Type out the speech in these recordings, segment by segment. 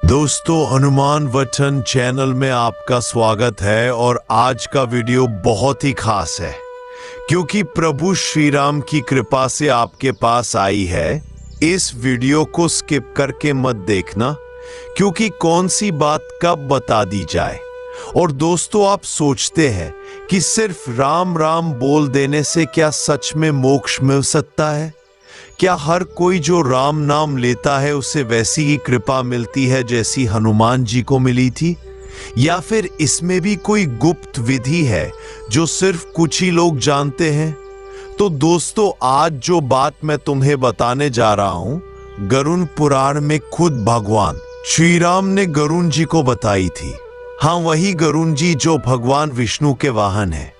दोस्तों, हनुमान वचन चैनल में आपका स्वागत है। और आज का वीडियो बहुत ही खास है क्योंकि प्रभु श्री राम की कृपा से आपके पास आई है। इस वीडियो को स्किप करके मत देखना क्योंकि कौन सी बात कब बता दी जाए। और दोस्तों, आप सोचते हैं कि सिर्फ राम राम बोल देने से क्या सच में मोक्ष मिल सकता है? क्या हर कोई जो राम नाम लेता है उसे वैसी ही कृपा मिलती है जैसी हनुमान जी को मिली थी? या फिर इसमें भी कोई गुप्त विधि है जो सिर्फ कुछ ही लोग जानते हैं? तो दोस्तों, आज जो बात मैं तुम्हें बताने जा रहा हूं, गरुड़ पुराण में खुद भगवान श्री राम ने गरुड़ जी को बताई थी। हाँ, वही गरुड़ जी जो भगवान विष्णु के वाहन है।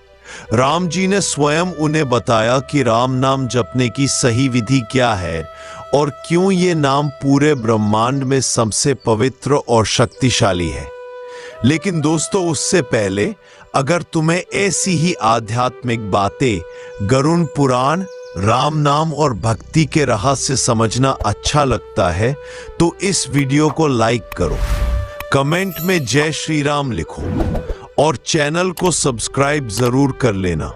राम जी ने स्वयं उन्हें बताया कि राम नाम जपने की सही विधि क्या है और क्यों ये नाम पूरे ब्रह्मांड में सबसे पवित्र और शक्तिशाली है। लेकिन दोस्तों, उससे पहले अगर तुम्हें ऐसी ही आध्यात्मिक बातें, गरुड़ पुराण, राम नाम और भक्ति के रहस्य समझना अच्छा लगता है तो इस वीडियो को लाइक करो, कमेंट में जय श्री राम लिखो और चैनल को सब्सक्राइब जरूर कर लेना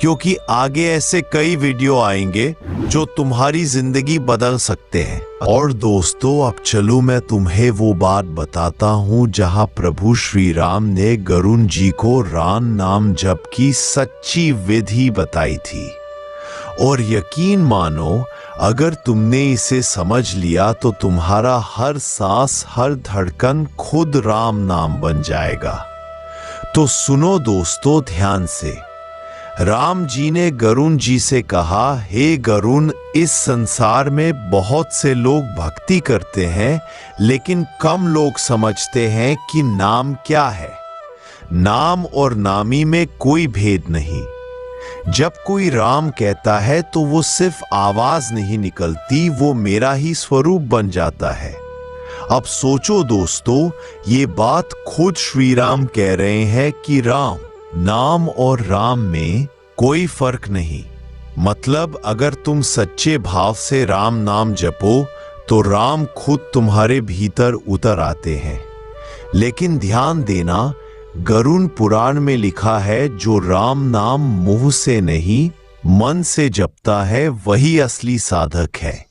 क्योंकि आगे ऐसे कई वीडियो आएंगे जो तुम्हारी जिंदगी बदल सकते हैं। और दोस्तों, अब चलो मैं तुम्हें वो बात बताता हूँ जहाँ प्रभु श्री राम ने गरुड़ जी को राम नाम जप की सच्ची विधि बताई थी। और यकीन मानो, अगर तुमने इसे समझ लिया तो तुम्हारा हर सांस, हर धड़कन खुद राम नाम बन जाएगा। तो सुनो दोस्तों ध्यान से। राम जी ने गरुड़ जी से कहा, हे गरुड़, इस संसार में बहुत से लोग भक्ति करते हैं लेकिन कम लोग समझते हैं कि नाम क्या है। नाम और नामी में कोई भेद नहीं। जब कोई राम कहता है तो वो सिर्फ आवाज नहीं निकलती, वो मेरा ही स्वरूप बन जाता है। अब सोचो दोस्तों, ये बात खुद श्री राम कह रहे हैं कि राम नाम और राम में कोई फर्क नहीं। मतलब अगर तुम सच्चे भाव से राम नाम जपो तो राम खुद तुम्हारे भीतर उतर आते हैं। लेकिन ध्यान देना, गरुड़ पुराण में लिखा है, जो राम नाम मुंह से नहीं मन से जपता है वही असली साधक है।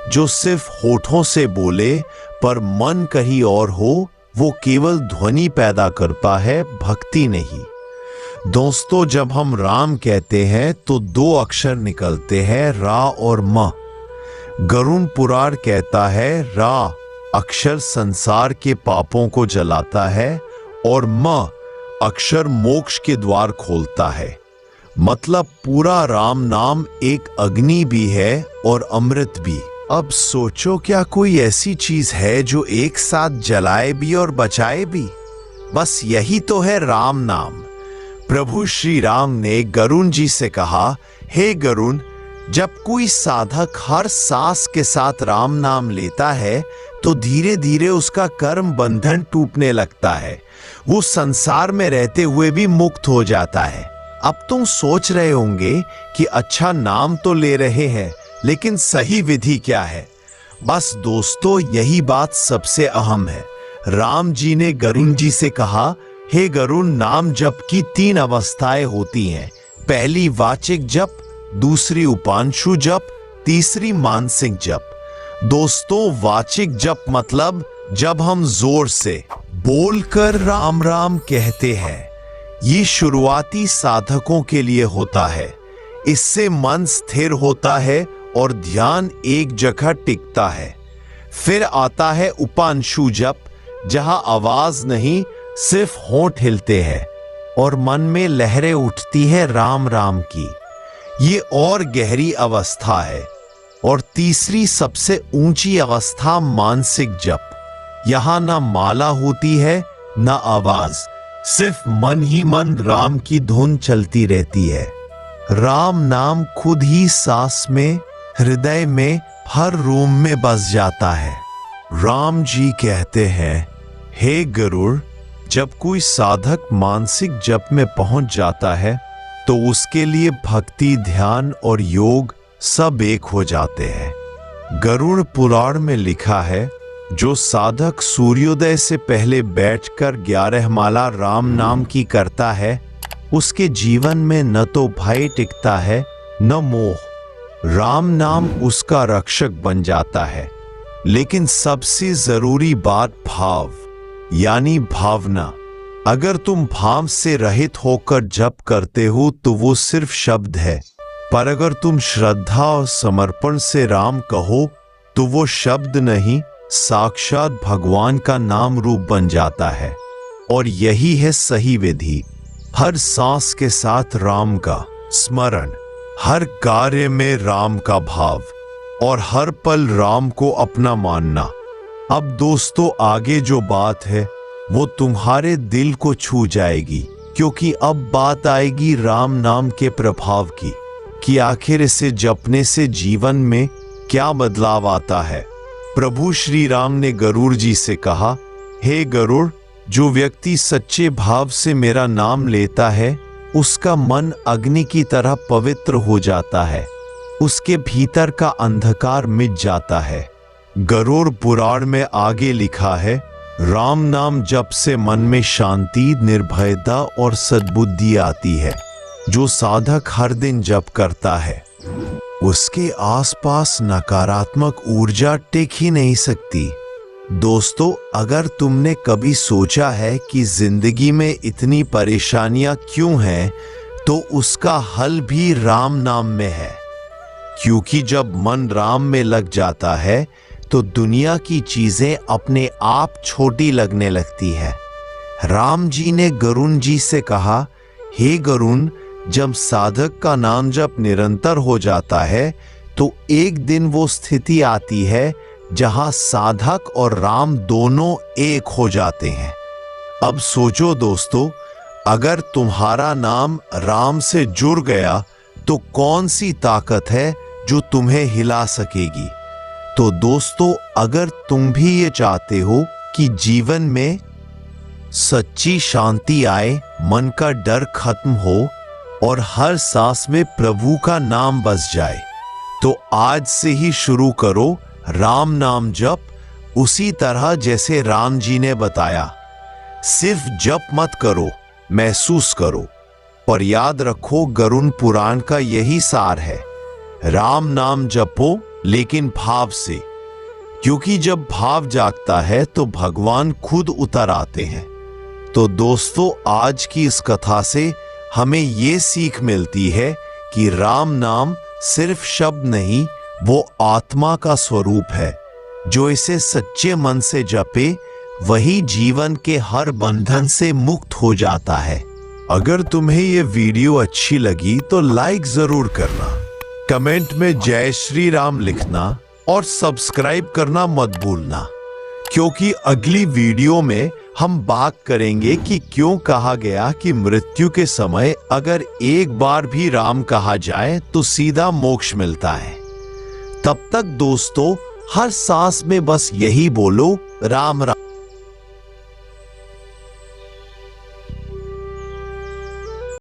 जो सिर्फ होठों से बोले पर मन कहीं और हो, वो केवल ध्वनि पैदा करता है, भक्ति नहीं। दोस्तों, जब हम राम कहते हैं तो दो अक्षर निकलते हैं, रा और म। गरुड़ पुराण कहता है, रा अक्षर संसार के पापों को जलाता है और म अक्षर मोक्ष के द्वार खोलता है। मतलब पूरा राम नाम एक अग्नि भी है और अमृत भी। अब सोचो, क्या कोई ऐसी चीज है जो एक साथ जलाए भी और बचाए भी? बस यही तो है राम नाम। प्रभु श्री राम ने गरुड़ जी से कहा, हे गरुड़, जब कोई साधक हर सांस के साथ राम नाम लेता है तो धीरे धीरे उसका कर्म बंधन टूटने लगता है। वो संसार में रहते हुए भी मुक्त हो जाता है। अब तुम सोच रहे होंगे कि अच्छा, नाम तो ले रहे हैं लेकिन सही विधि क्या है? बस दोस्तों, यही बात सबसे अहम है। राम जी ने गरुड़ जी से कहा, हे गरुड़, नाम जप की 3 अवस्थाएं होती हैं। पहली वाचिक जप, दूसरी उपांशु जप, तीसरी मानसिक जप। दोस्तों, वाचिक जप मतलब जब हम जोर से बोलकर राम राम कहते हैं। ये शुरुआती साधकों के लिए होता है। इससे मन स्थिर होता है और ध्यान एक जगह टिकता है। फिर आता है उपांशु जप, जहां आवाज नहीं, सिर्फ होंठ हिलते हैं और मन में लहरें उठती है राम राम की। ये और गहरी अवस्था है। और तीसरी सबसे ऊंची अवस्था मानसिक जप। यहां ना माला होती है ना आवाज, सिर्फ मन ही मन राम की धुन चलती रहती है। राम नाम खुद ही सांस में, हृदय में, हर रोम में बस जाता है। राम जी कहते हैं, हे गरुड़, जब कोई साधक मानसिक जप में पहुंच जाता है तो उसके लिए भक्ति, ध्यान और योग सब एक हो जाते हैं। गरुड़ पुराण में लिखा है, जो साधक सूर्योदय से पहले बैठकर 11 माला राम नाम की करता है, उसके जीवन में न तो भय टिकता है न मोह। राम नाम उसका रक्षक बन जाता है। लेकिन सबसे जरूरी बात भाव, यानी भावना। अगर तुम भाव से रहित होकर जप करते हो तो वो सिर्फ शब्द है, पर अगर तुम श्रद्धा और समर्पण से राम कहो तो वो शब्द नहीं, साक्षात भगवान का नाम रूप बन जाता है। और यही है सही विधि। हर सांस के साथ राम का स्मरण, हर कार्य में राम का भाव और हर पल राम को अपना मानना। अब दोस्तों, आगे जो बात है वो तुम्हारे दिल को छू जाएगी, क्योंकि अब बात आएगी राम नाम के प्रभाव की, कि आखिर इसे जपने से जीवन में क्या बदलाव आता है। प्रभु श्री राम ने गरुड़ जी से कहा, हे गरुड़, जो व्यक्ति सच्चे भाव से मेरा नाम लेता है उसका मन अग्नि की तरह पवित्र हो जाता है, उसके भीतर का अंधकार मिट जाता है। गरुड़ पुराण में आगे लिखा है, राम नाम जप से मन में शांति, निर्भयता और सद्बुद्धि आती है। जो साधक हर दिन जप करता है उसके आसपास नकारात्मक ऊर्जा टिक ही नहीं सकती। दोस्तों, अगर तुमने कभी सोचा है कि जिंदगी में इतनी परेशानियां क्यों हैं, तो उसका हल भी राम नाम में है। क्योंकि जब मन राम में लग जाता है तो दुनिया की चीजें अपने आप छोटी लगने लगती है। राम जी ने गरुड़ जी से कहा, हे गरुड़, जब साधक का नाम जप निरंतर हो जाता है तो एक दिन वो स्थिति आती है जहां साधक और राम दोनों एक हो जाते हैं। अब सोचो दोस्तों, अगर तुम्हारा नाम राम से जुड़ गया तो कौन सी ताकत है जो तुम्हें हिला सकेगी। तो दोस्तों, अगर तुम भी ये चाहते हो कि जीवन में सच्ची शांति आए, मन का डर खत्म हो और हर सांस में प्रभु का नाम बस जाए, तो आज से ही शुरू करो राम नाम जप, उसी तरह जैसे राम जी ने बताया। सिर्फ जप मत करो, महसूस करो। पर याद रखो, गरुड़ पुराण का यही सार है, राम नाम जपो लेकिन भाव से, क्योंकि जब भाव जागता है तो भगवान खुद उतर आते हैं। तो दोस्तों, आज की इस कथा से हमें ये सीख मिलती है कि राम नाम सिर्फ शब्द नहीं, वो आत्मा का स्वरूप है। जो इसे सच्चे मन से जपे वही जीवन के हर बंधन से मुक्त हो जाता है। अगर तुम्हें ये वीडियो अच्छी लगी तो लाइक जरूर करना, कमेंट में जय श्री राम लिखना और सब्सक्राइब करना मत भूलना, क्योंकि अगली वीडियो में हम बात करेंगे कि क्यों कहा गया कि मृत्यु के समय अगर एक बार भी राम कहा जाए तो सीधा मोक्ष मिलता है। तब तक दोस्तों, हर सांस में बस यही बोलो, राम राम।